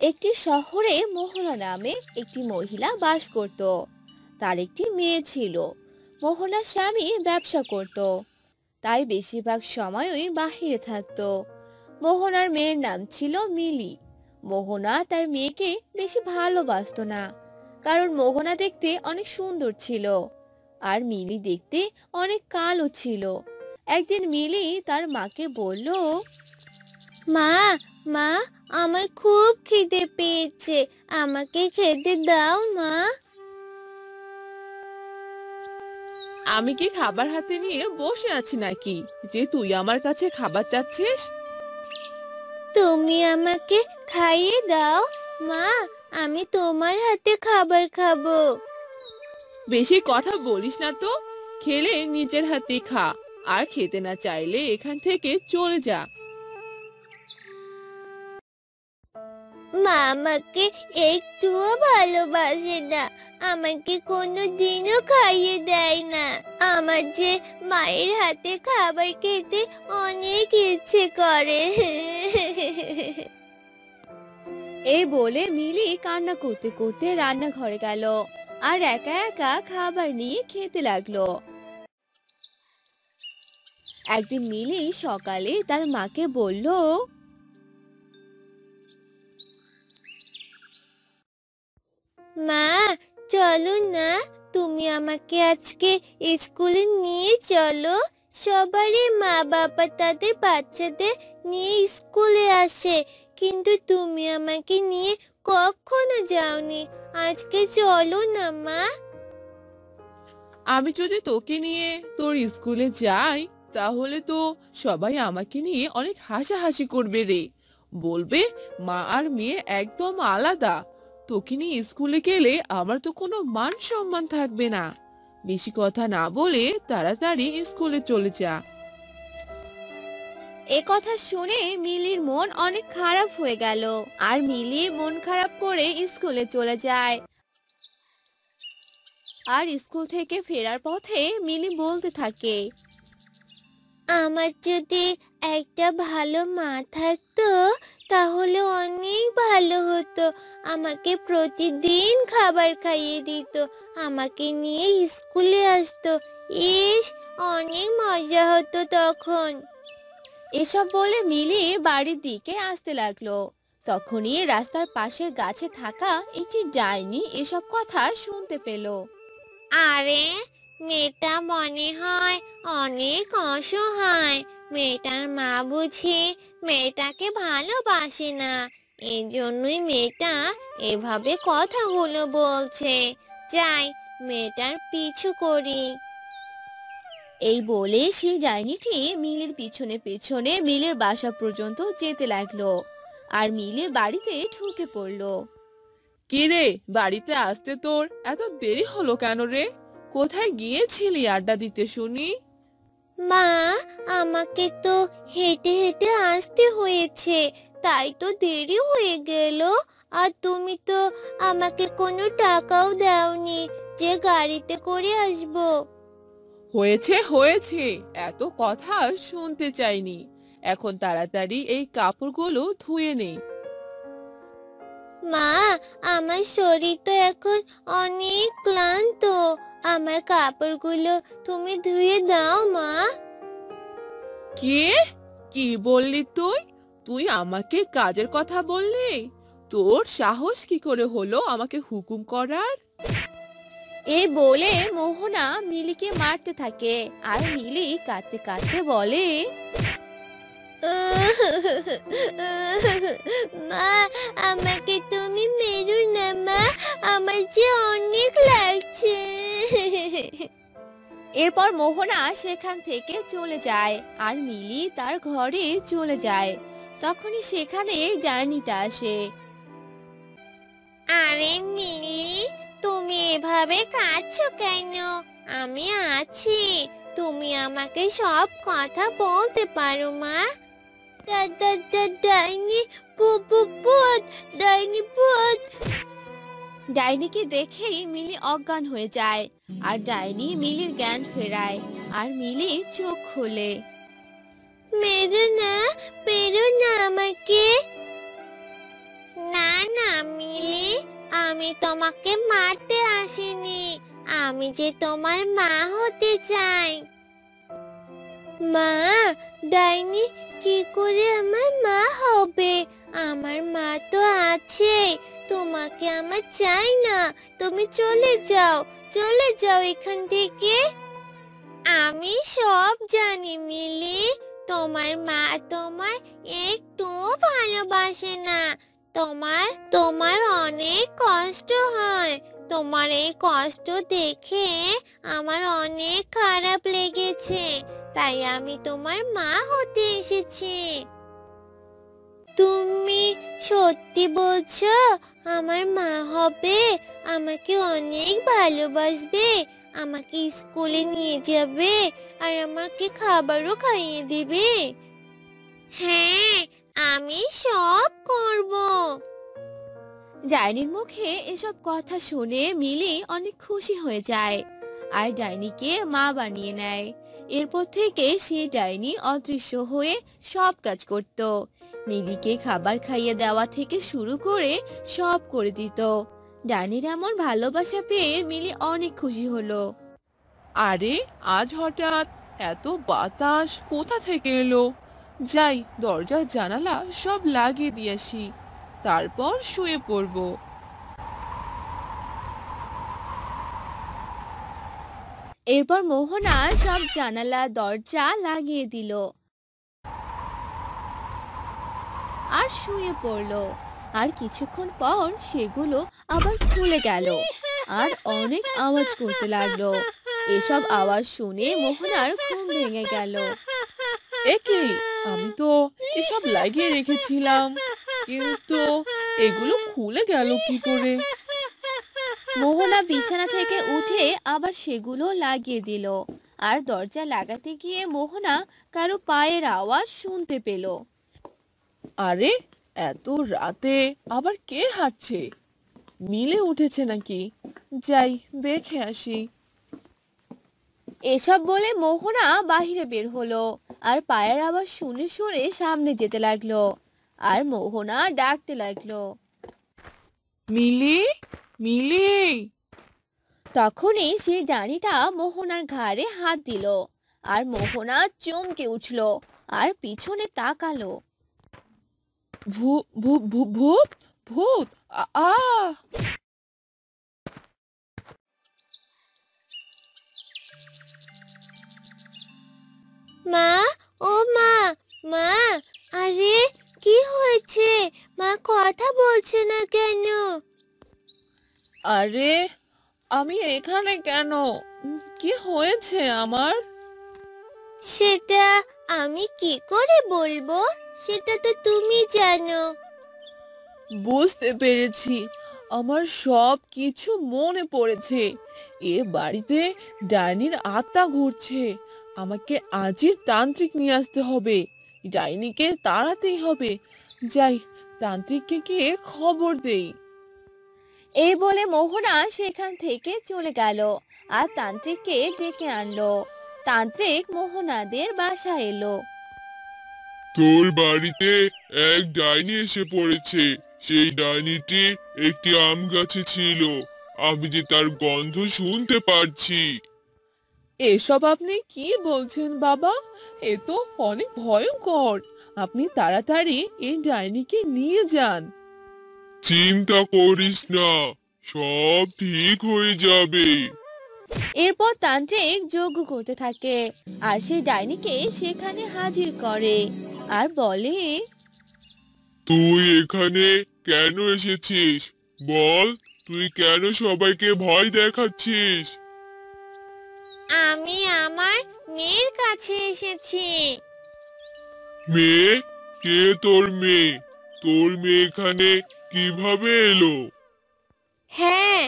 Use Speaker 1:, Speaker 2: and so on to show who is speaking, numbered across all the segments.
Speaker 1: একটি শহরে মোহনা নামে একটি মহিলা বাস করত। তার একটি মেয়ে ছিল। মোহনার স্বামী ব্যবসা করত, তাই বেশিরভাগ সময়ই বাহিরে থাকতো। মোহনার মেয়ের নাম ছিল মিলি। মোহনা তার মেয়েকে বেশি ভালোবাসতো না, কারণ মোহনা দেখতে অনেক সুন্দর ছিল আর মিলি দেখতে অনেক কালো ছিল। একদিন মিলি তার মাকে বলল,
Speaker 2: মা, মা, আমার খুব খিদে পেয়েছে, আমাকে খেতে দাও মা।
Speaker 3: আমি কি খাবার হাতে নিয়ে বসে আছি নাকি যে তুই আমার কাছে খাবার চাচ্ছিস?
Speaker 2: তুমি আমাকে খাইয়ে দাও মা, আমি তোমার হাতে খাবার খাবো।
Speaker 3: বেশি কথা বলিস না তো। খেলে নিজের হাতে খা, আর খেতে না চাইলে এখান থেকে চলে যা।
Speaker 2: মা আমাকে একটুও ভালোবাসে না, আমাকে কোনো দিনও খাইয়ে দেয় না। আমার যে মায়ের হাতে খাবার খেতে অনেক ইচ্ছে করে।
Speaker 1: এই বলে মিলি কান্না করতে করতে রান্নাঘরে গেল আর একা একা খাবার নিয়ে খেতে লাগলো। একদিন মিলি সকালে তার মাকে বলল,
Speaker 2: মা, চলো না, তুমি আমাকে আজকে স্কুলে নিয়ে চলো। সবারই মা বাবা তাদের বাচ্চাদের নিয়ে স্কুলে আসে, কিন্তু তুমি আমাকে নিয়ে কখনো যাওনি। আজকে চলো না মা।
Speaker 3: আমি যদি তোকে নিয়ে তোর স্কুলে যাই, তাহলে তো সবাই আমাকে নিয়ে অনেক হাসাহাসি করবে রে। বলবে মা আর মেয়ে একদম আলাদা। তোকে নিয়ে স্কুলে গেলে আমার তো কোনো মান সম্মান থাকবে না। বেশি কথা না বলে তাড়াতাড়ি স্কুলে চলে যা।
Speaker 1: এ কথা শুনে মিলির মন অনেক খারাপ হয়ে গেল আর মিলি মন খারাপ করে স্কুলে চলে যায়। আর স্কুল থেকে ফেরার পথে মিলি বলতে থাকে,
Speaker 2: আমার যদি একটা ভালো মা থাকতো তাহলে অনেক ভালো হতো। আমাকে প্রতিদিন খাবার খাইয়ে দিত, আমাকে নিয়ে স্কুলে আসতো। ইস, অনেক মজা হতো তখন।
Speaker 1: এসব বলে মিলি বাড়ির দিকে আসতে লাগলো। তখনই রাস্তার পাশের গাছে থাকা একটি ডাইনি এসব কথা শুনতে পেল।
Speaker 2: আরে, মেয়েটা মনে হয় অনেক অসহায়। মেয়েটার মা বুঝি মেয়েটাকে ভালোবাসে না, এই জন্যই মেয়েটা এভাবে কথাগুলো বলছে। যাই, মেয়েটার পিছু করি।
Speaker 1: এই বলে সেই ডাইনিটি মিলির পিছনে পিছনে মিলের বাসা পর্যন্ত যেতে লাগলো আর মিলের বাড়িতে ঢুকে পড়লো।
Speaker 3: কি রে, বাড়িতে আসতে তোর এত দেরি হলো কেন রে? কোথায় গিয়েছিলি আড্ডা দিতে শুনি?
Speaker 2: মা, আমাকে তো হেঁটে হেঁটে আসতে হয়েছে, তাই তো দেরি হয়ে গেল। আর তুমি তো আমাকে কোনো টাকাও দাওনি যে গাড়িতে করে আসবো।
Speaker 3: হয়েছে হয়েছে, এত কথা শুনতে চাইনি। এখন তাড়াতাড়ি এই কাপড়গুলো ধুয়ে নে।
Speaker 2: মা, আমার শরীর তো এখন অনেক ক্লান্ত, আমার কাপড়গুলো তুমি ধুয়ে দাও মা।
Speaker 3: কে? কি বললি তুই? তুই আমাকে কাজের কথা বললি? তোর সাহস কি করে হলো আমাকে হুকুম করার?
Speaker 1: এই বলে মোহনা মিলিকে মারতে থাকে আর মিলি কাঁদতে কাঁদতে বলে,
Speaker 2: মা, আমাকে তুমি মেরো না মা, আমার যে অনেক লাগছে।
Speaker 1: এরপর মোহনা সেখান থেকে চলে যায় আর মিলি তার ঘরে চলে যায়। তখনই সেখানে ডাইনিটা আসে।
Speaker 2: আরে মিলি, তুমি এভাবে কাঁদছো কেন? আমি আছি, তুমি আমাকে সব কথা বলতে পারো মা। ডাইনি, ভূত, ডাইনি ভূত।
Speaker 1: ডাইনিকে দেখেই মিলি অজ্ঞান হয়ে যায় আর ডাইনি মিলির জ্ঞান ফেরায় আর মিলি চোখ খোলে।
Speaker 2: মেরো না, মেরো না আমাকে। না না মিলি, আমি তোমাকে মারতে আসিনি, আমি যে তোমার মা হতে চাই। মা, ডাইনি কি করে আমার মা হবে? আমার মা তো আছে, তোমাকে আমার চাই না। তুমি চলে যাও এখান থেকে। আমি সব জানি মিলি, তোমার মা তোমায় একটু ভালোবাসে না। তোমার তোমার অনেক কষ্ট হয়। তোমার এই কষ্ট দেখে আমার অনেক খারাপ লেগেছে, তাই আমি তোমার মা হতে এসেছি। তুমি সত্যি বলছো আমার মা হবে? আমাকে অনেক ভালোবাসবে, আমাকে স্কুলে নিয়ে যাবে, আর আমাকে খাবারও খাইয়ে দিবে? হ্যাঁ, আমি সব করব।
Speaker 1: ডাইনির মুখে এসব কথা শুনে মিলি অনেক খুশি হয়ে যায় আর ডাইনিকে মা বানিয়ে নেয়। এরপর থেকে সেই ডাইনি অদৃশ্য হয়ে সব কাজ করত। মিলিকে খাবার খাইয়ে দেওয়া থেকে শুরু করে সব করে দিত। ডাইনির এমন ভালোবাসা পেয়ে মিলি অনেক খুশি হলো।
Speaker 3: আরে আজ হঠাৎ এত বাতাস কোথা থেকে এলো? যাই, দরজা জানালা সব লাগিয়ে দিয়ে আসি, তারপর শুয়ে পড়বো।
Speaker 1: এরপর মোহনা সব জানালা দরজা লাগিয়ে দিল আর শুয়ে পড়লো। আর কিছুক্ষণ পর সেগুলো আবার খুলে গেল আর অনেক আওয়াজ করতে লাগলো। এসব আওয়াজ শুনে মোহনার ঘুম ভেঙে গেল।
Speaker 3: একে, আমি তো এসব লাগিয়ে রেখেছিলাম, কিন্তু এগুলো খুলে গেল কি করে?
Speaker 1: মোহনা বিছানা থেকে উঠে আবার সেগুলো লাগিয়ে দিল আর দরজা লাগাতে গিয়ে মোহনা কারো পায়ের আওয়াজ শুনতে পেল।
Speaker 3: আরে এত রাতে আবার কে হাঁটছে? মিলে উঠেছে নাকি? যাই দেখে আসি।
Speaker 1: এসব বলে মোহনা বাহিরে বের হলো আর পায়ের আওয়াজ শুনে শুনে সামনে যেতে লাগলো আর মোহনা ডাকতে লাগলো,
Speaker 3: মিলি, মিলি।
Speaker 1: তখনই সেই ডাইনিটা মোহনার ঘাড়ে হাত দিল আর মোহনা চমকে উঠলো আর পিছনে তাকালো।
Speaker 3: ভূত ভূত ভূত ভূত! আ আ!
Speaker 2: মা, ও মা, মা, আরে কি হয়েছে? মা কথা বলছে না কেন?
Speaker 3: আরে আমি এখানে কেন? কি হয়েছে আমার?
Speaker 2: সেটা আমি কি করে বলবো? সেটা তো তুমি জানো।
Speaker 3: বুঝতে পেরেছি, আমার সব কিছু মনে পড়েছে। এ বাড়িতে ডাইনির আত্মা ঘুরছে। আমাকে আজই তান্ত্রিক নিয়ে আসতে হবে। ডাইনিকে তাড়াতেই হবে। যাই, তান্ত্রিককে গিয়ে খবর দেই।
Speaker 1: এই বলে মোহনা সেখান থেকে চলে গেল আর তান্ত্রিককে ডেকে আনলো। তান্ত্রিক মোহনাদের বাসায় এলো।
Speaker 4: তোর বাড়িতে এক ডাইনি এসে পড়েছে। সেই ডাইনিটি একটি আম গাছে ছিল। আমি যে তার গন্ধ শুনতে পারছি।
Speaker 3: এসব আপনি কি বলছেন বাবা? এ তো অনেক ভয়ঙ্কর। আপনি তাড়াতাড়ি এই ডাইনিকে নিয়ে যান।
Speaker 4: চিন্তা করিস না, সব ঠিক হয়ে যাবে।
Speaker 1: এরপর তান্ত্রিক যজ্ঞ করতে থাকে আর সেই ডাইনিকে সেখানে হাজির করে আর বলে,
Speaker 4: তুই এখানে কেন এসেছিস? বল, তুই কেন সবাইকে ভয় দেখাচ্ছিস?
Speaker 2: আমি আমার মেয়ের কাছে এসেছি।
Speaker 4: মেয়ে? কে তোর মেয়ে? তোর মেয়ে এখানে কিভাবে এলো?
Speaker 2: হ্যাঁ,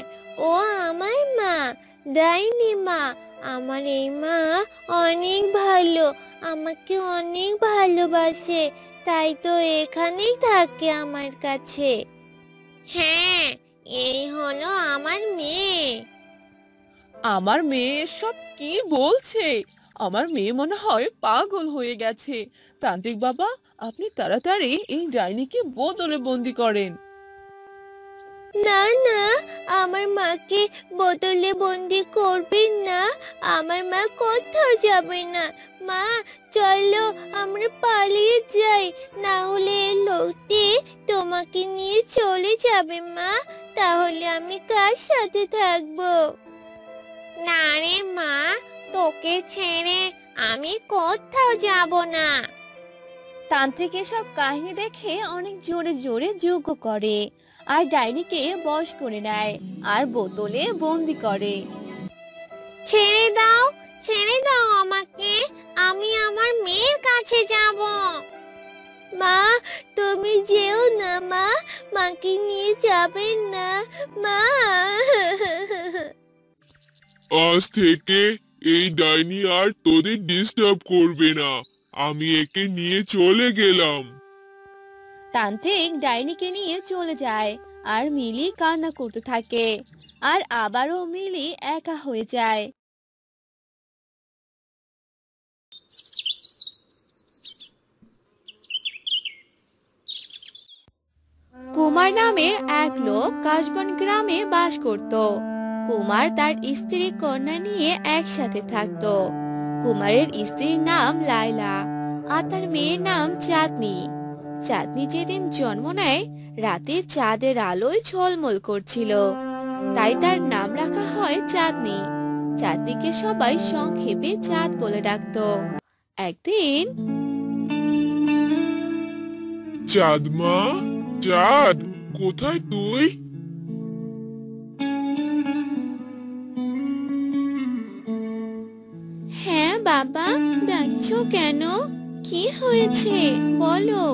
Speaker 2: ও আমার মা, ডাইনি মা। আমার এই মা অনেক ভালো, আমাকে অনেক ভালোবাসে, তাই তো এখানেই থাকে আমার কাছে। হ্যাঁ, এই হলো আমার মেয়ে।
Speaker 3: আমার মেয়ে এসব কি বলছে? আমার মেয়ে মনে হয় পাগল হয়ে গেছে। তান্ত্রিক বাবা, আপনি তাড়াতাড়ি এই ডাইনিকে বোতলে বন্দি করেন।
Speaker 2: না না, আমার মাকে বোতলে বন্দি করবেন না। আমার মা কোথাও যাবে না। মা, চলো আমরা পালিয়ে যাই, না হলে এই লোকটি তোমাকে নিয়ে চলে যাবে। মা, তাহলে আমি কার সাথে থাকবো? না রে মা, তোকে ছেড়ে আমি কোথাও যাব না।
Speaker 1: তান্ত্রিক এসব কাহিনী দেখে অনেক জোরে জোরে যজ্ঞ করে আর ডাইনিকে বশ করে নেয় আর বোতলে বন্দি করে।
Speaker 2: ছেড়ে দাও আমাকে, আমি আমার মেয়ের কাছে যাব। মা, তুমি যেও না মা, মাকে নিয়ে যাবেন না মা।
Speaker 4: আজ থেকে এই ডাইনি আর তোদের ডিস্টার্ব করবে না। আমি একে নিয়ে চলে গেলাম।
Speaker 1: তান্ত্রিক ডাইনিকে নিয়ে চলে যায় আর মিলি কান্না করতে থাকে আর আবারও মিলি একা হয়ে যায়। কুমার নামের এক লোক কাশবন গ্রামে বাস করত। কুমার তার স্ত্রী কন্যা নিয়ে একসাথে থাকত। কুমারের স্ত্রীর নাম লায়লা আর তার মেয়ের নাম চাঁদনি। চাঁদনি যেদিন জন্ম নেয় রাতে চাঁদের আলোয় ঝলমল করছিল, তাই তার নাম রাখা হয় চাঁদনি। চাঁদনিকে সবাই সংক্ষেপে চাঁদ বলে ডাকতো। একদিন
Speaker 4: চাঁদ মা, চাঁদ কোথায় তুই?
Speaker 1: হ্যাঁ বাবা, ডাকছো কেন? কি হয়েছে বলো।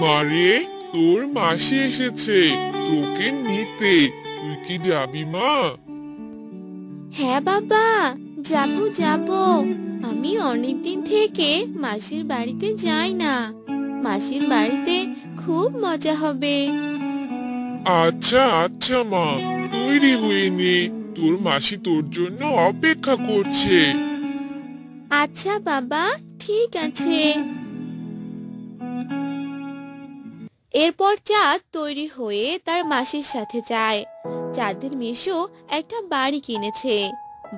Speaker 4: মারে, তোর মাসি এসেছে তোকে নিতে। তুই কি যাবি মা?
Speaker 1: হ্যাঁ বাবা, যাবো যাবো। আমি অনেকদিন থেকে মাসির বাড়িতে যাই না। মাসির বাড়িতে খুব মজা হবে।
Speaker 4: আচ্ছা আচ্ছা মা, তৈরি হয়ে নে, তোর মাসি তোর জন্য অপেক্ষা করছে।
Speaker 1: আচ্ছা বাবা, ঠিক আছে। এরপর চাঁদ তৈরি হয়ে তার মাসির সাথে যায়। চাঁদের মেশো একটা বাড়ি কিনেছে।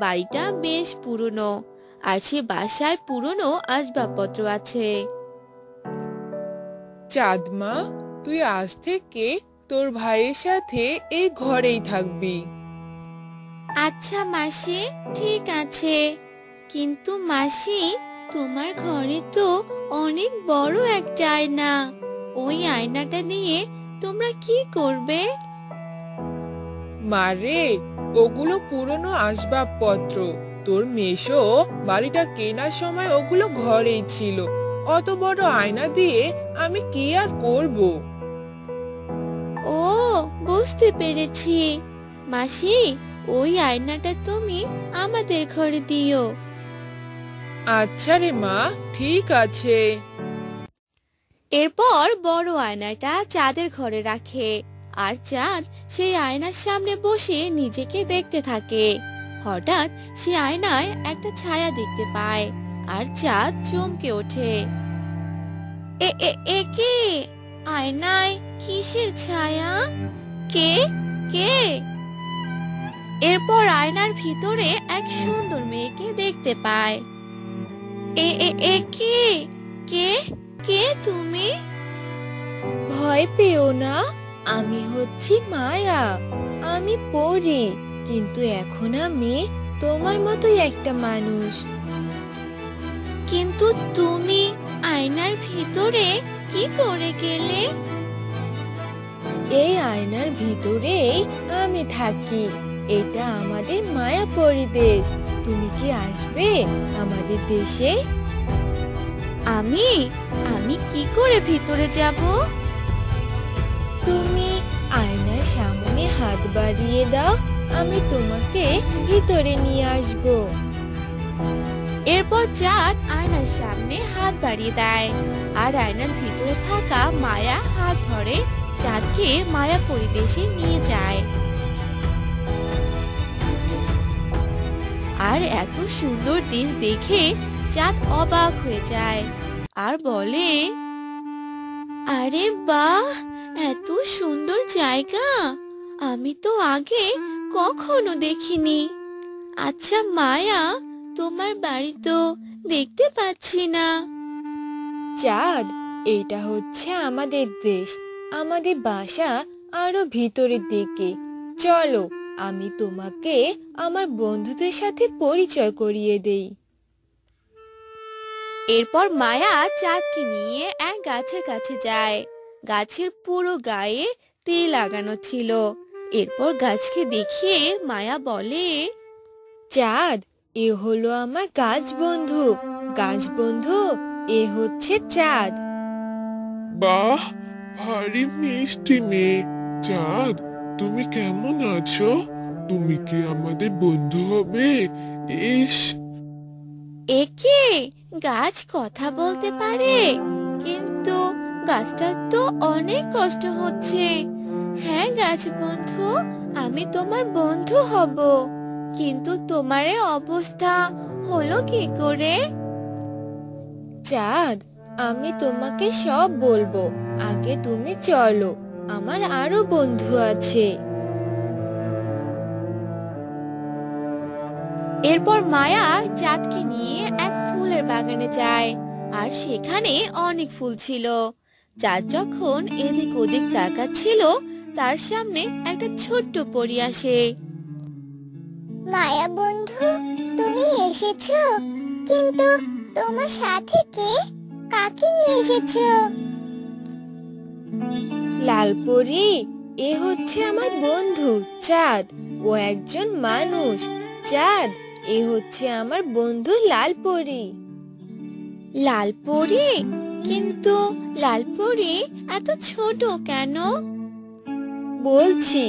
Speaker 1: বাড়িটা বেশ পুরনো আর সে বাসায় পুরনো আসবাবপত্র আছে।
Speaker 3: চাঁদ মা, তুই আজ থেকে তোর ভাইয়ের সাথে এই ঘরেই থাকবি।
Speaker 1: আচ্ছা মাসি, ঠিক আছে। কিন্তু মাসি, তোমার ঘরে তো অনেক বড় একটা আয়না। ওই আয়নাটা দিয়ে তোমরা কি করবে?
Speaker 3: মারে, ওগুলো পুরনো আসবাবপত্র। তোর মেশো বাড়িটা কেনার সময় ওগুলো ঘরেই ছিল। অত বড় আয়না দিয়ে আমি কি আর করব?
Speaker 1: ও, বুঝতে পেরেছি। মাসি, ওই আয়নাটা তুমি আমাদের ঘরে দিও।
Speaker 3: আচ্ছা রে মা, ঠিক আছে।
Speaker 1: এরপর বড় আয়নাটা চাঁদের ঘরে রাখে আর চাঁদ সেই আয়নার সামনে বসে নিজেকে দেখতে থাকে। হঠাৎ সে আয়নায় একটা ছায়া দেখতে পায় আর চাঁদ চমকে ওঠে। এ এ এ কে? আয়নায় কিসের ছায়া? কে কে? এরপর আয়নার ভিতরে এক সুন্দর মেয়েকে দেখতে পায়। এ এ এ কে? কে কে তুমি? ভয় পেও না, আমি হচ্ছি মায়া। আমি পড়ি, কিন্তু এখন আমি তোমার মতোই একটা মানুষ। কিন্তু তুমি আয়নার ভিতরে কি করে গেলে? এই আয়নার ভিতরেই আমি থাকি। এটা আমাদের মায়াপুরী দেশ। তুমি কি আসবে আমাদের দেশে? আমি আমি কি করে ভিতরে যাব? তুমি আয়নার সামনে হাত বাড়িয়ে দাও, আমি তোমাকে ভিতরে নিয়ে আসব। এরপর চাঁদ আয়নার সামনে হাত বাড়িয়ে দেয় আর আয়নার ভিতরে থাকা মায়া হাত ধরে চাঁদকে মায়াপুরী দেশে নিয়ে যায়। আর এত সুন্দর দেশ দেখে চাঁদ অবাক হয়ে যায় আর বলে, আরে বাহ,
Speaker 2: এত সুন্দর জায়গা আমি তো আগে কখনো দেখিনি। আচ্ছা মায়া, তোমার বাড়ি তো দেখতে পাচ্ছি না।
Speaker 5: চাঁদ, এটা হচ্ছে আমাদের দেশ। আমাদের বাসা আরো ভিতরের দিকে। চলো, আমি তোমাকে আমার বন্ধুদের সাথে পরিচয় করিয়ে দেই।
Speaker 1: এরপর মায়া চাঁদকে নিয়ে এক গাছের কাছে যায়। গাছের পুরো গায়ে তেল লাগানো ছিল। এরপর গাছকে দেখিয়ে মায়া বলে,
Speaker 5: চাঁদ, এ হলো আমার গাছ বন্ধু। গাছ বন্ধু, এ হচ্ছে চাঁদ।
Speaker 4: বাহ, ভারী মিষ্টি মেয়ে। চাঁদ, তুমি কেমন আছো? তুমি কি আমাদের বন্ধু হবে? ইস,
Speaker 2: একে গাছ কথা বলতে পারে, কিন্তু গাছটার তো অনেক কষ্ট হচ্ছে। হ্যাঁ গাছ বন্ধু, আমি তোমার বন্ধু হব, কিন্তু তোমার এই অবস্থা হলো কি করে?
Speaker 5: চাঁদ, আমি তোমাকে সব বলবো। আগে তুমি চলো, আমার আরো বন্ধু আছে।
Speaker 1: এরপর মায়া চাঁদকে নিয়ে এক ফুলের বাগানে যায়। আর সেখানে অনেক ফুল ছিল। চাঁদ যখন এদিক ওদিক তাকাচ্ছিল, তার সামনে একটা ছোট্ট পরী আসে।
Speaker 2: মায়া বন্ধু, তুমি এসেছো, কিন্তু তোমার সাথে কে? কাকে নিয়ে এসেছো?
Speaker 5: লালপরি, এ হচ্ছে আমার বন্ধু চাঁদ। ও একজন মানুষ। চাঁদ, এ হচ্ছে আমার বন্ধু লালপরি।
Speaker 2: লালপরি? কিন্তু লালপরি এত ছোট কেন?
Speaker 5: বলছি,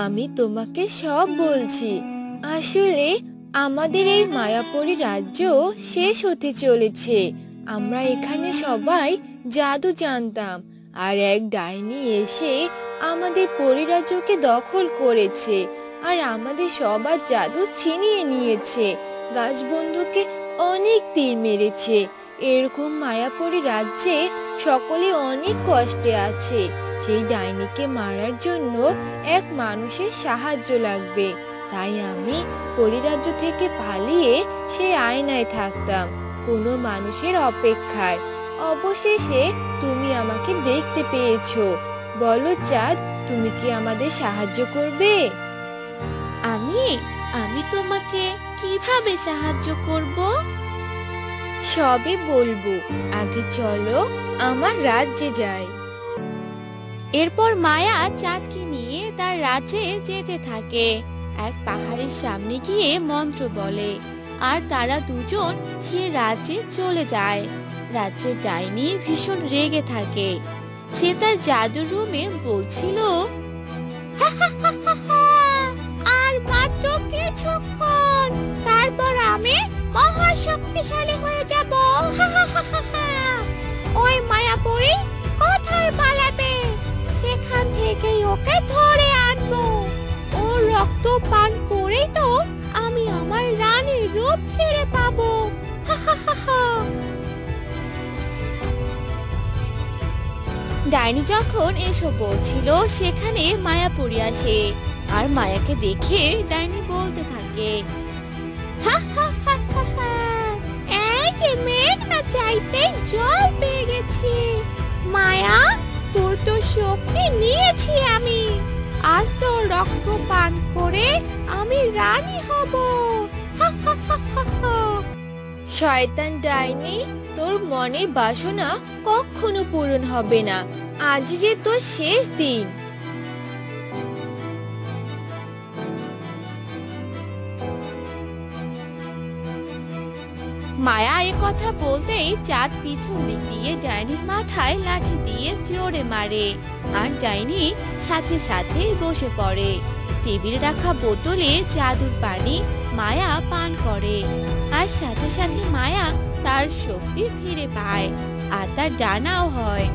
Speaker 5: আমি তোমাকে সব বলছি। আসলে আমাদের এই মায়াপুরী রাজ্য শেষ হতে চলেছে। আমরা এখানে সবাই জাদু জানতাম, আর এক ডাইনি এসে আমাদের পরিরাজ্যকে দখল করেছে আর আমাদের সবার জাদু ছিনিয়ে নিয়েছে। গাছবন্ধুকে অনেক তীর মেরেছে। এরকম মায়াপুরী রাজ্যে সকলে অনেক কষ্টে আছে। সেই ডাইনিকে মারার জন্য এক মানুষের সাহায্য লাগবে। তাই আমি পরিরাজ্য থেকে পালিয়ে সেই আয়নায় থাকতাম, কোনো মানুষের অপেক্ষায়। অবশেষে তুমি আমাকে দেখতে পেয়েছো। বলো চাঁদ, তুমি কি আমাদের সাহায্য করবে?
Speaker 2: আমি তোমাকে কিভাবে সাহায্য করব?
Speaker 5: সবই বলবো। আগে চলো আমার রাজ্যে যাই।
Speaker 1: এরপর মায়া চাঁদকে নিয়ে তার রাজ্যে যেতে থাকে। এক পাহাড়ের সামনে গিয়ে মন্ত্র বলে, আর তারা দুজন সে রাজ্যে চলে যায়। রাজ্যের ডাইনি ভীষণ রেগে থাকে। সে তার জাদুর রুমে বলছিল,
Speaker 2: আর মাত্র কিছুক্ষণ, তারপর আমি মহাশক্তিশালী হয়ে যাব। ওই মায়াপুরী কোথায় পালাবে? সেখান থেকেই ওকে ধরে আনবো। ওর রক্ত পান করেই তো আমি আমার রানীর রূপ ফিরে পাবো।
Speaker 1: ডাইনি যখন এসব বলছিল, সেখানে মায়াপুরী আসে। আর মায়াকে দেখে ডাইনি বলতে থাকে,
Speaker 2: এই যে মেঘ না চাইতে জল পেয়ে গেছি। মায়া, তোর তো শক্তি নিয়েছি আমি। আজ তোর রক্ত পান করে আমি রানী হব।
Speaker 5: শয়তান ডাইনি, তোর মনের বাসনা কখনো পূরণ হবে না। আজ যে তোর শেষ দিন।
Speaker 1: মায়া এ কথা বলতেই চাঁদ পিছন দিক দিয়ে ডাইনির মাথায় লাঠি দিয়ে জোরে মারে। আর ডাইনি সাথে সাথে বসে পড়ে। টেবিলে রাখা বোতলে জাদুর পানি মায়া পান করে। আর সাথে সাথে মায়া তার শক্তি ফিরে পায়, আর তার ডানাও হয়।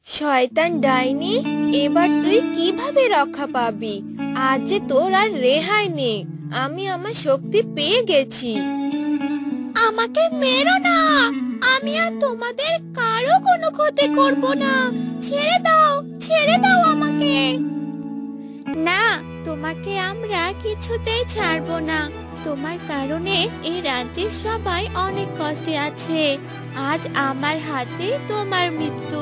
Speaker 5: শয়তান ডাইনি, এবার তুই কিভাবে রক্ষা পাবি? আজ যে তোর আর রেহাই নেই। আমি আমার শক্তি পেয়ে গেছি।
Speaker 2: আমাকে মেরো না, আমি আর তোমাদের কারো কোনো ক্ষতি করব না। ছেড়ে দাও, ছেড়ে দাও আমাকে। না, তোমাকে আমরা কিছুতেই ছাড়বো না। তোমার কারণে এই রাজ্যের সবাই অনেক কষ্টে আছে। আজ আমার হাতে তোমার মৃত্যু।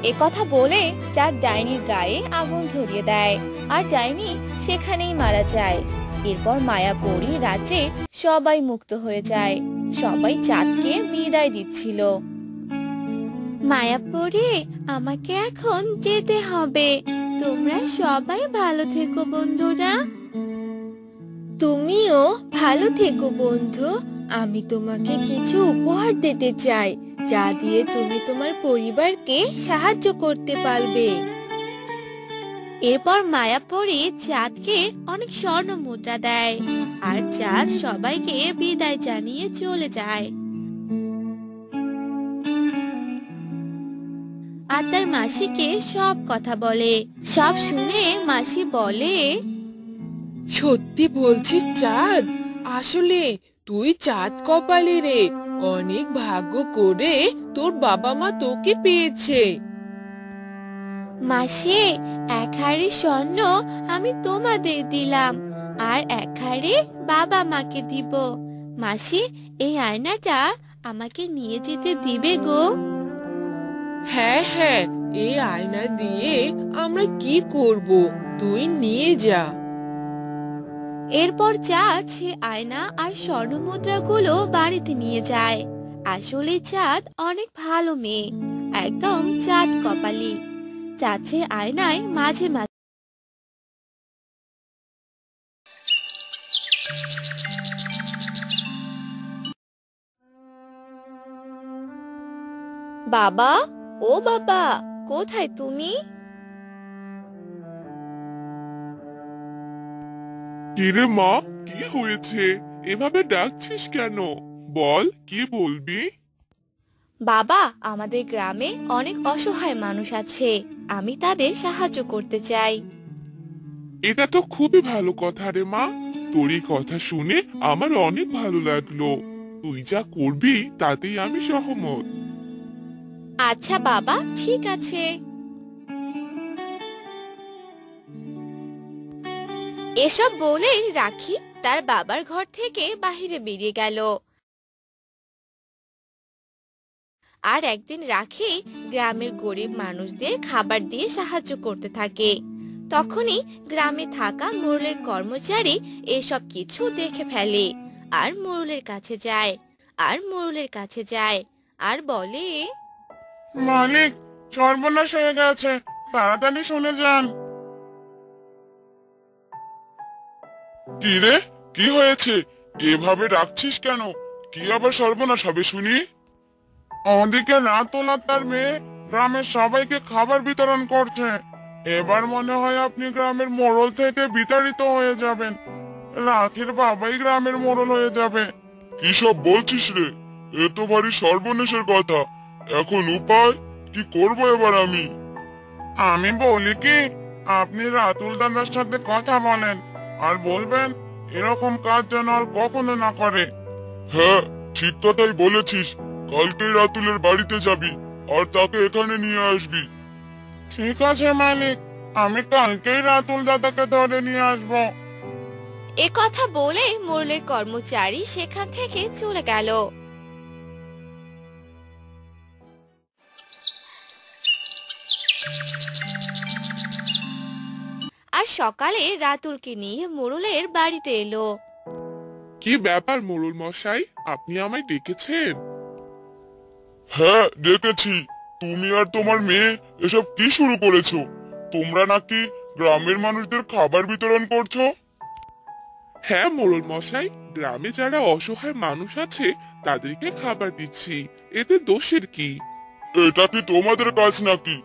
Speaker 1: এ কথা বলে চাঁদ ডাইনির গায়ে আগুন ধরিয়ে দেয়, আর ডাইনি সেখানেই মারা যায়। এরপর মায়াপুরী রাজ্যে সবাই মুক্ত হয়ে যায়। সবাই চাঁদকে বিদায় দিচ্ছিল।
Speaker 2: মায়াপুরী, আমাকে এখন যেতে হবে। তোমরা সবাই ভালো থেকো বন্ধুরা।
Speaker 5: তুমিও ভালো থেকো বন্ধু। আমি তোমাকে কিছু উপহার দিতে চাই, যা দিয়ে তুমি তোমার পরিবারকে সাহায্য করতে পারবে।
Speaker 2: এরপর মায়াপুরী চাঁদকে অনেক স্বর্ণ মুদ্রা দেয়, আর চাঁদ সবাইকে বিদায় জানিয়ে চলে যায়। আর তার মাসিকে সব কথা বলে। সব শুনে মাসি বলে,
Speaker 3: সত্যি বলছিস চাঁদ? আসলে তুই চাঁদ কপালি রে। অনেক ভাগ্য করে তোর বাবা মা তোকে পেয়েছে।
Speaker 2: মাসি, এক হাঁড়ি স্বর্ণ আমি তোমাদের দিলাম, আর এক হাঁড়ি বাবা মাকে দিব। মাসি, এই আয়নাটা আমাকে নিয়ে যেতে দিবে গো?
Speaker 3: হ্যাঁ হ্যাঁ, এই আয়না দিয়ে আমরা কি করব, তুই নিয়ে যা।
Speaker 2: এরপর চাঁদ সে আয়না আর স্বর্ণ মুদ্রাগুলো বাড়িতে নিয়ে যায়। আসলে চাঁদ অনেক ভালো মেয়ে, একদম চাঁদ কপালি। চাঁদ সে আয়নায় মাঝে মাঝে
Speaker 1: বাবা, ও বাবা, কোথায় তুমি?
Speaker 4: কিরে মা, কি হয়েছে? এভাবে ডাকছিস কেন? বল, কি বলবি?
Speaker 1: বাবা, আমাদের গ্রামে অনেক অসহায় মানুষ আছে, আমি তাদের সাহায্য করতে চাই।
Speaker 4: এটা তো খুবই ভালো কথা রে মা। তোর এই কথা শুনে আমার অনেক ভালো লাগলো। তুই যা করবি তাতেই আমি সহমত।
Speaker 1: আচ্ছা বাবা, ঠিক আছে। এসব বলে রাখি তার বাবার ঘর থেকে বাহিরে বেরিয়ে গেল। আর একদিন রাখি গ্রামের গরিব মানুষদের খাবার দিয়ে সাহায্য করতে থাকে। তখনই গ্রামে থাকা মোড়লের কর্মচারী এসব কিছু দেখে ফেলে, আর মোড়লের কাছে যায় আর বলে,
Speaker 4: মালিক, সর্বনাশ হয়ে গেছে, তাড়াতাড়ি শুনে যান। কি রে, কি হয়েছে? এভাবে রাখছিস কেন? কি আবার সর্বনাশ হবে শুনি? ওদিকে রাতুল আর তার মেয়ে গ্রামের সবাইকে খাবার বিতরণ করছে। এবার মনে হয় আপনি গ্রামের মোড়ল থেকে বিতাড়িত হয়ে যাবেন। রাখির বাবাই গ্রামের মোড়ল হয়ে যাবে। কি সব বলছিস রে? এ তো ভারী সর্বনাশের কথা। এখন উপায় কি করব এবার আমি বলি কি, আপনি রাতুল দাদার সাথে কথা বলেন আর বলবেন এরকম কাজ যেন আর কখনো না করে। হ্যাঁ, ঠিক কথাই বলেছিস। কালকেই রাতুলের বাড়িতে যাবি আর তাকে এখানে নিয়ে আসবি। ঠিক আছে মালিক, আমি কালকেই রাতুল দাদাকে ধরে নিয়ে আসবো।
Speaker 1: এ কথা বলে মোড়লের কর্মচারী সেখান থেকে চলে গেল। আর সকালে রাতুলকে নিয়ে মোড়লের বাড়িতে এলো।
Speaker 4: কি ব্যাপার মোড়ল মশাই, আপনি আমায় ডেকেছেন? হ্যাঁ, ডেকেছি। তুমি আর তোমার মেয়ে এসব কি শুরু করেছো? তোমরা নাকি গ্রামের মানুষদের খাবার বিতরণ করছো? হ্যাঁ মোড়ল মশাই, গ্রামে যারা অসহায় মানুষ আছে তাদেরকে খাবার দিচ্ছি, এতে দোষের কি? এটা কি তোমাদের কাজ নাকি?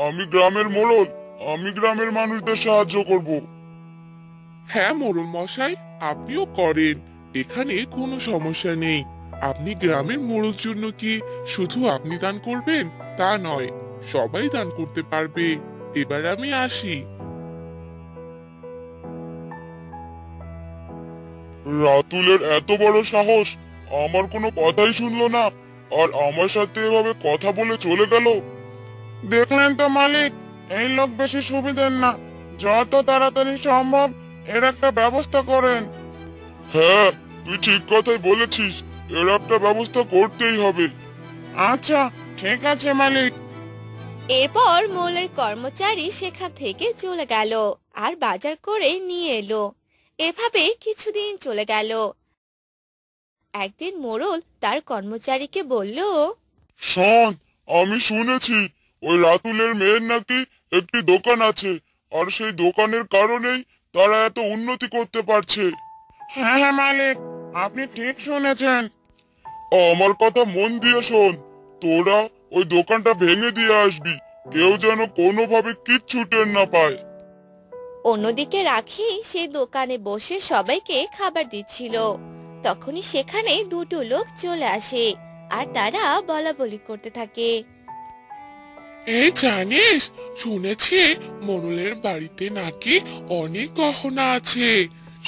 Speaker 4: আমি গ্রামের মোড়ল, আমি গ্রামের মানুষদের সাহায্য করব। হ্যাঁ মোড়ল মশাই, আপনিও করেন, এখানে কোনো সমস্যা নেই। আপনি গ্রামের মোড়ল জন্য কি শুধু আপনি দান করবেন তা নয়, সবাই দান করতে পারবে। এবার আমি আসি। রাতুলের এত বড় সাহস, আমার কোনো কথাই শুনলো না আর আমার সাথে এভাবে কথা বলে চলে গেল। দেখলেন তো মালিক, এই লোক বেশি সুবিধের না। যত তাড়াতাড়ি সম্ভব এর একটা ব্যবস্থা করেন। হ্যাঁ, তুই ঠিক কথাই বলেছিস, এর একটা ব্যবস্থা করতেই হবে। আচ্ছা, ঠিক আছে মালিক।
Speaker 1: এরপর মোড়লের কর্মচারী সেখান থেকে চলে গেল আর বাজার করে নিয়ে এলো। এভাবে কিছুদিন চলে গেল। একদিন মোড়ল তার কর্মচারীকে বলল,
Speaker 4: শোন, আমি শুনেছি ওই রাতুলের মেয়ের নাকি একটি দোকান আছে, আর সেই দোকানের কারণেই তারা এত উন্নতি করতে পারছে। হ্যাঁ হ্যাঁ মালিক, আপনি ঠিক শুনেছেন। আমার কথা মন দিয়ে শোন, তোরা ওই দোকানটা ভেঙে দিয়ে আসবি, কেউ যেন কোনোভাবে কিচ্ছু টের না পায়।
Speaker 1: অন্যদিকে রাখি সেই দোকানে বসে সবাইকে খাবার দিচ্ছিল। তখনই সেখানে দুটো লোক চলে আসে আর তারা বলাবলি করতে থাকে।
Speaker 6: এই জানিস, শুনেছি মোড়লের বাড়িতে নাকি অনেক গহনা আছে।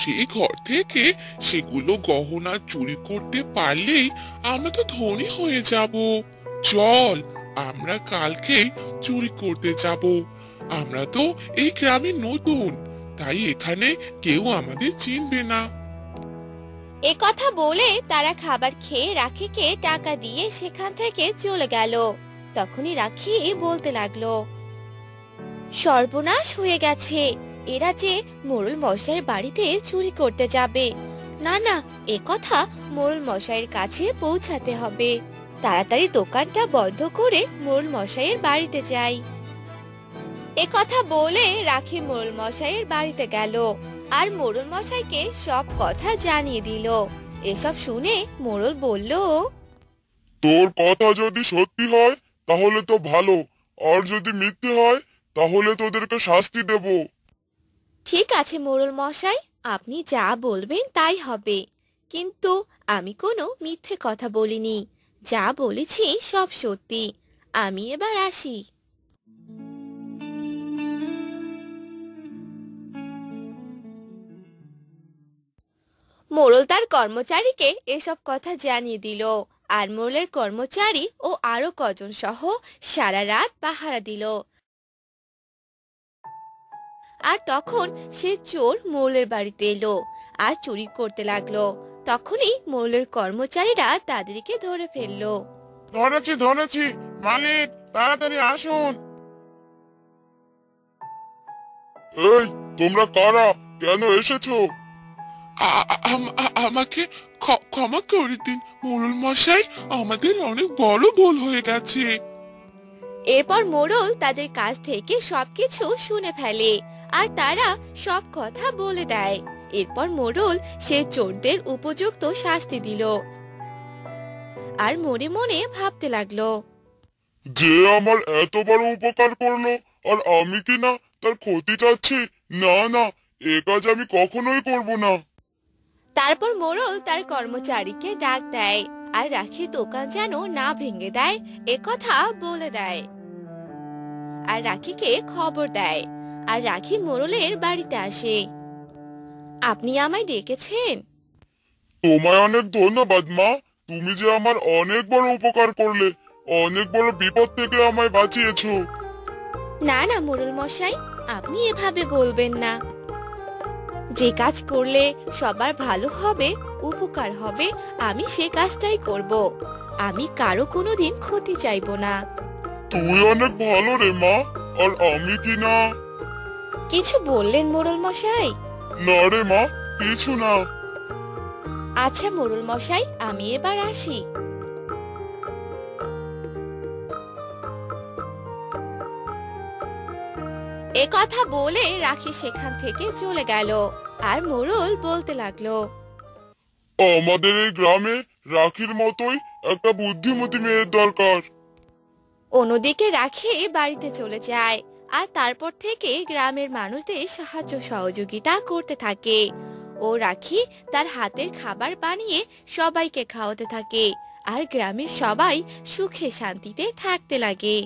Speaker 6: সেই ঘর থেকে সেগুলো গহনা চুরি করতে পারলেই আমরা তো ধনী হয়ে যাব। চল, আমরা কালকেই চুরি করতে যাব। আমরা তো এই গ্রামে নতুন, তাই এখানে কেউ আমাদের চিনবে না।
Speaker 1: এ কথা বলে তারা খাবার খেয়ে রাখিকে টাকা দিয়ে সেখান থেকে চলে গেল। তখনই রাখি বলতে লাগলো, সর্বনাশ হয়ে গেছে, এরা যে মোড়ল মশাইয়ের বাড়িতে চুরি করতে যাবে। না না, এ কথা মোড়ল মশাইয়ের কাছে পৌঁছাতে হবে। তাড়াতাড়ি দোকানটা বন্ধ করে মোড়ল মশাইয়ের বাড়িতে যাই। এ কথা বলে রাখি মোড়ল মশাইয়ের বাড়িতে গেল আর মোড়ল মশাইকে সব কথা জানিয়ে দিল। এসব শুনে মোড়ল বলল,
Speaker 4: তোর কথা যদি সত্যি হয় তাহলে তো ভালো, আর যদি মিথ্যে হয় তাহলে তোদেরকে শাস্তি দেব।
Speaker 1: ঠিক আছে মোড়ল মশাই, আপনি যা বলবেন তাই হবে, কিন্তু আমি কোনো মিথ্যে কথা বলিনি, যা বলেছি সব সত্যি। আমি এবার আসি। মোড়ল তার কর্মচারীকে এসব কথা জানিয়ে দিল, আর মোড়লের কর্মচারী ও আরো কজন সহ সারা রাত পাহারা দিল। আর তখন সে চোর মোড়লের বাড়িতে এলো আর চুরি করতে লাগলো। তখনই মোড়লের কর্মচারীরা তাদেরকে ধরে ফেললো।
Speaker 4: ধরেছি ধরেছি, মালিক তাড়াতাড়ি আসুন। এই, তোমরা কারা, কেন এসেছো?
Speaker 6: আমাকে ক্ষমা করে দিন মোড়ল মশাই, আমাদের অনেক বড় ভুল হয়ে গেছে।
Speaker 1: এরপর মোড়ল তাদের কাছ থেকে সবকিছু শুনে ফেলে আর তারা সব কথা বলে দেয়। এরপর মোড়ল সে চোরদের উপযুক্ত শাস্তি দিল আর মনে মনে ভাবতে লাগলো,
Speaker 4: যে আমার এত বড় উপকার করলো আর আমি কি না তার ক্ষতি চাচ্ছি? না না, এ কাজ আমি কখনোই করব না।
Speaker 1: তারপর মোড়ল তার কর্মচারীকে ডাক দেয় আর রাখির দোকান যেন না ভেঙে দেয় এ কথা বলে দেয়, আর রাখিকে খবর দেয়। আর রাখি মোড়লের বাড়িতে আসে। আপনি আমায় ডেকেছেন?
Speaker 4: তোমায় অনেক ধন্যবাদ মা, তুমি যে আমার অনেক বড় উপকার করলে, অনেক বড় বিপদ থেকে আমায় বাঁচিয়েছো।
Speaker 1: না না মোড়ল মশাই, আপনি এভাবে বলবেন না। যে কাজ করলে সবার ভালো হবে, উপকার হবে, আমি সে কাজটাই করব। আমি কারো কোনোদিন ক্ষতি চাইবো না।
Speaker 4: তুই অনেক ভালো রে মা, আর আমি কি না?
Speaker 1: কিছু বললেন মোড়ল মশাই?
Speaker 4: না রে মা, কিছু না।
Speaker 1: আচ্ছা মোড়ল মশাই, আমি এবার আসি। এ কথা বলে রাখি সেখান থেকে চলে গেল আর মোড়ল বলতে লাগলো,
Speaker 4: আমাদের এই গ্রামে রাখির মতোই একটা বুদ্ধিমতী মেয়ের দরকার।
Speaker 1: অন্যদিকে রাখি বাড়িতে চলে যায় আর তারপর থেকে গ্রামের মানুষদের সাহায্য সহযোগিতা করতে থাকে। ও রাখি তার হাতের খাবার বানিয়ে সবাইকে খাওয়াতে থাকে আর গ্রামের সবাই সুখে শান্তিতে থাকতে লাগে।